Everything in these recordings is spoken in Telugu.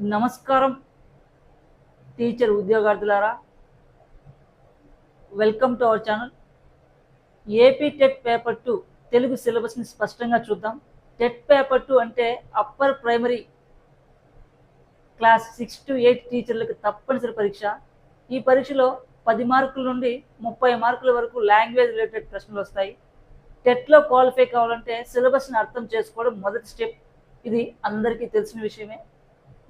నమస్కారం టీచర్ ఉద్యోగార్థులారా, welcome to our channel. AP TET paper 2 Telugu సిలబస్ని స్పష్టంగా చూద్దాం. టెట్ పేపర్ 2 అంటే అప్పర్ ప్రైమరీ క్లాస్ 6 to 8 టీచర్లకు తప్పనిసరి పరీక్ష. ఈ పరీక్షలో 10 మార్కుల నుండి 30 మార్కుల వరకు లాంగ్వేజ్ రిలేటెడ్ ప్రశ్నలు వస్తాయి. టెట్లో క్వాలిఫై కావాలంటే సిలబస్ని అర్థం చేసుకోవడం మొదటి స్టెప్. ఇది అందరికీ తెలిసిన విషయమే.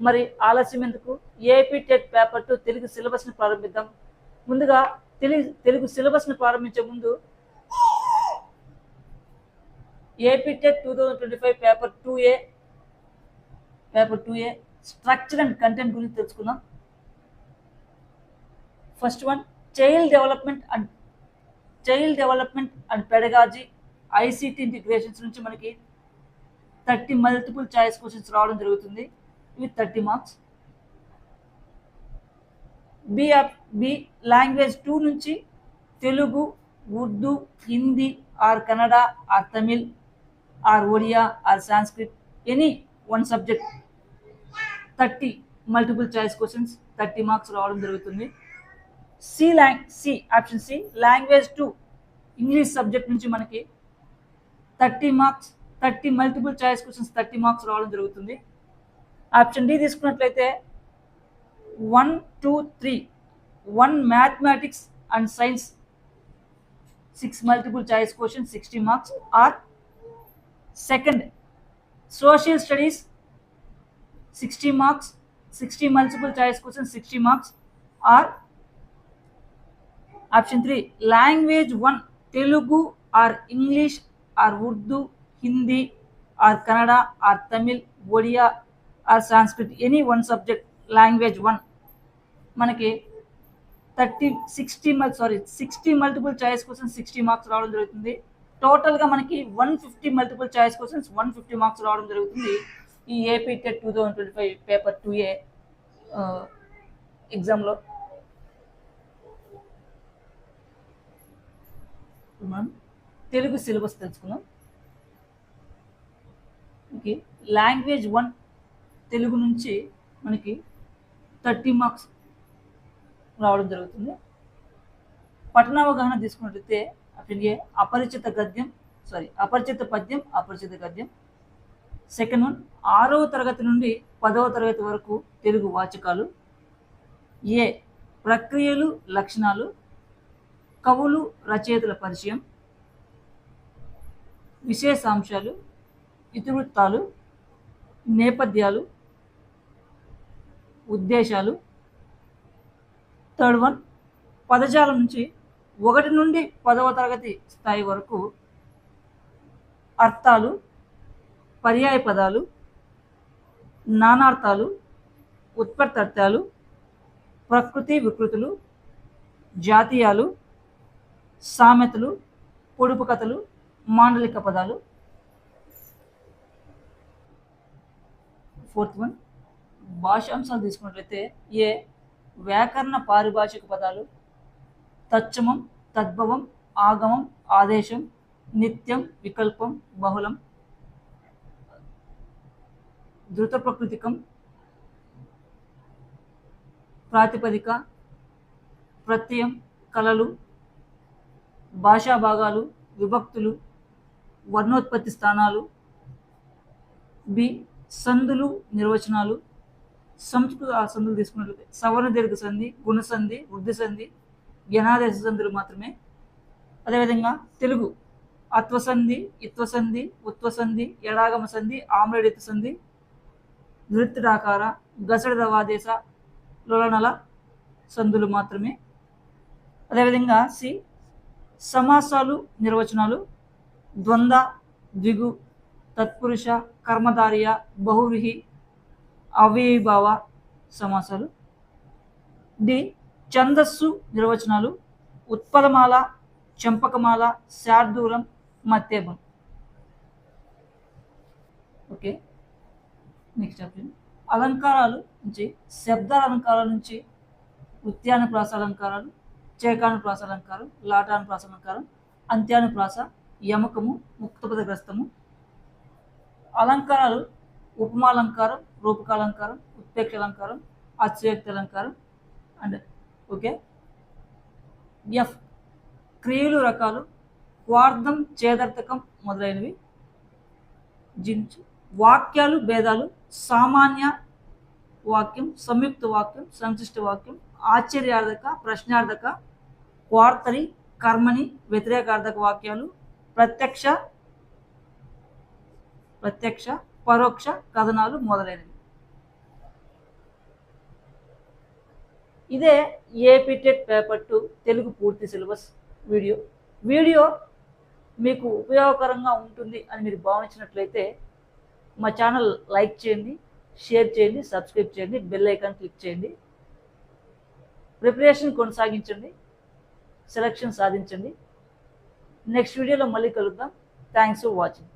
మరి ఆలస్యం ఎందుకు? ఏపీ టెట్ పేపర్ 2 తెలుగు సిలబస్ని ప్రారంభిద్దాం. ముందుగా తెలుగు సిలబస్ని ప్రారంభించే ముందు AP TET 2025 paper 2A structure and content గురించి తెలుసుకుందాం. First one, child development and pedagogy ICT integrations నుంచి మనకి 30 మల్టిపుల్ చాయిస్ క్వశ్చన్స్ రావడం జరుగుతుంది. ఇవి 30 మార్క్స్. బి లాంగ్వేజ్ 2 నుంచి Telugu, Urdu, Hindi or Kannada or Tamil or Odia or Sanskrit any one subject 30 multiple choice questions 30 marks రావడం జరుగుతుంది. Option C language 2 English subject నుంచి మనకి 30 marks 30 multiple choice questions 30 marks రావడం జరుగుతుంది. ఆప్షన్ డి తీసుకున్నట్లయితే 1, 2, 3 1 mathematics and science 6 multiple choice question 60 marks or second social studies 60 marks 60 multiple choice question 60 marks or option 3 language 1 Telugu or English or Urdu, Hindi or Kannada or Tamil, Odia or Sanskrit any one subject language 1 మనకి 60 మల్టిపుల్ చాయిస్ క్వశ్చన్స్ 60 మార్క్స్ రావడం జరుగుతుంది. టోటల్గా మనకి 150 మల్టిపుల్ చాయిస్ క్వశ్చన్స్ 150 మార్క్స్ రావడం జరుగుతుంది ఈ ఏపీ టెట్ 2025 పేపర్ 2A ఎగ్జామ్లో. మనం తెలుగు సిలబస్ తెలుసుకుందాం. ఓకే, లాంగ్వేజ్ 1 తెలుగు నుంచి మనకి 30 మార్క్స్ రావడం జరుగుతుంది. పఠనావగాహన తీసుకున్నట్లయితే ఆప్షన్ ఏ అపరిచిత పద్యం అపరిచిత గద్యం. సెకండ్ వన్ 6వ తరగతి నుండి 10వ తరగతి వరకు తెలుగు వాచకాలు. ఏ ప్రక్రియలు లక్షణాలు, కవులు రచయితల పరిచయం, విశేషాంశాలు, ఇతివృత్తాలు, నేపథ్యాలు, ఉద్దేశాలు. థర్డ్ వన్ పదజాలం నుంచి 1 నుండి 10వ తరగతి స్థాయి వరకు అర్థాలు, పర్యాయ పదాలు, నానార్థాలు, ఉత్పత్తార్థాలు, ప్రకృతి వికృతులు, జాతీయాలు, సామెతలు, పొడుపు కథలు, మాండలిక పదాలు. ఫోర్త్ వన్ భాషాంశాలు తీసుకున్నట్లయితే ఏ వ్యాకరణ పారిభాషిక పదాలు, తచ్చమం, తద్భవం, ఆగమం, ఆదేశం, నిత్యం, వికల్పం, బహుళం, ధృత ప్రకృతికం, ప్రాతిపదిక, ప్రత్యయం, కళలు, భాషా భాగాలు, విభక్తులు, వర్ణోత్పత్తి స్థానాలు. బి సందులు నిర్వచనాలు. సంస్కృత సందులు తీసుకున్నట్లయితే సవర్ణ దీర్ఘ సంధి, గుణసంధి, వృద్ధి సంధి, యనాదేశ సంధులు మాత్రమే. అదేవిధంగా తెలుగు అత్వసంధి, ఇత్వసంధి, ఉత్వసంధి, ఎడాగమ సంధి, ఆమ్రేడిత సంధి, నృత్యుడాకార, గసడ దవాదేశ, లోలనల సంధులు మాత్రమే. అదేవిధంగా సి సమాసాలు నిర్వచనాలు. ద్వంద్వ, ద్విగు, తత్పురుష, కర్మధార్య, బహువ్రీహి, అవ్యయీభావ సమాసాలు. డి ఛందస్సు నిర్వచనాలు. ఉత్పలమాల, చంపకమాల, శార్దూలం, మత్తేబం. ఓకే, నెక్స్ట్ ఆప్షన్ అలంకారాలు నుంచి శబ్దాలంకారాల నుంచి వృత్యానుప్రాస అలంకారాలు, చేకానుప్రాస అలంకారం, లాటానుప్రాస అలంకారం, అంత్యానుప్రాస, యమకము, ముక్తపదగ్రస్తము. అలంకారాలు ఉపమాలంకారం, రూపకాలంకారం, ఉత్ప్రేక్ష అలంకారం, అతిశయోక్తి అలంకారం అండ్ ఓకే. ఎఫ్ క్రియలు రకాలు, క్వార్థం, చేదర్థకం మొదలైనవి. జించు వాక్యాలు భేదాలు, సామాన్య వాక్యం, సంయుక్త వాక్యం, సంశిష్ట వాక్యం, ఆశ్చర్యార్థక, ప్రశ్నార్థక, క్వార్తరి, కర్మని, వ్యతిరేకార్థక వాక్యాలు, ప్రత్యక్ష పరోక్ష కథనాలు మొదలైనవి. ఇదే ఏపీ టెట్ పేపర్ 2 తెలుగు పూర్తి సిలబస్ వీడియో మీకు ఉపయోగకరంగా ఉంటుంది అని మీరు భావించినట్లయితే మా ఛానల్ లైక్ చేయండి, షేర్ చేయండి, సబ్స్క్రైబ్ చేయండి, బెల్ ఐకాన్ క్లిక్ చేయండి. ప్రిపరేషన్ కొనసాగించండి, సెలక్షన్ సాధించండి. నెక్స్ట్ వీడియోలో మళ్ళీ కలుద్దాం. Thanks for watching.